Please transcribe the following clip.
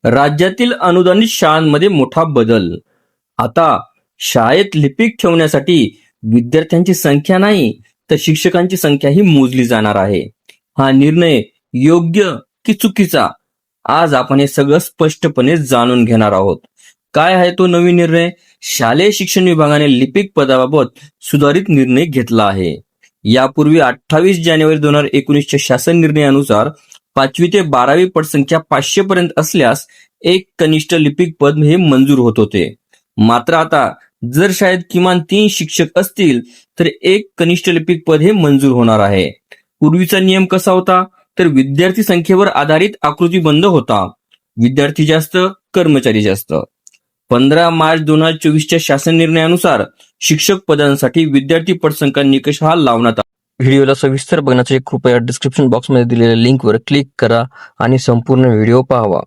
राज्यातील अनुदानित शाळांमध्ये मोठा बदल. आता शाळेत लिपिक ठेवण्यासाठी विद्यार्थ्यांची संख्या नाही तर शिक्षकांची संख्याही मोजली जाणार आहे. हा निर्णय योग्य की चुकीचा? आज आपण हे सगळं स्पष्टपणे जाणून घेणार आहोत. काय आहे तो नवीन निर्णय? शालेय शिक्षण विभागाने लिपिक पदाबाबत सुधारित निर्णय घेतला आहे. यापूर्वी 28 जानेवारी 2019च्या शासन निर्णयानुसार 5वी ते 12वी पटसंख्या 500 पर्यंत असल्यास एक कनिष्ठ लिपिक पद हे मंजूर होत होते. मात्र आता जर शाळेत किमान 3 शिक्षक असतील तर एक कनिष्ठ लिपिक पद हे मंजूर होणार आहे. पूर्वीचा नियम कसा होता तर विद्यार्थी संख्येवर आधारित आकृतीबंध होता. विद्यार्थी जास्त, कर्मचारी जास्त. 15 मार्च 2024च्या शासन निर्णयानुसार शिक्षक पदांसाठी विद्यार्थी पटसंख्या निकष हा लावण्यात आला. व्हिडिओला सविस्तर बघण्यासाठी कृपया डिस्क्रिप्शन बॉक्समध्ये दिलेल्या लिंकवर क्लिक करा आणि संपूर्ण व्हिडिओ पाहावा.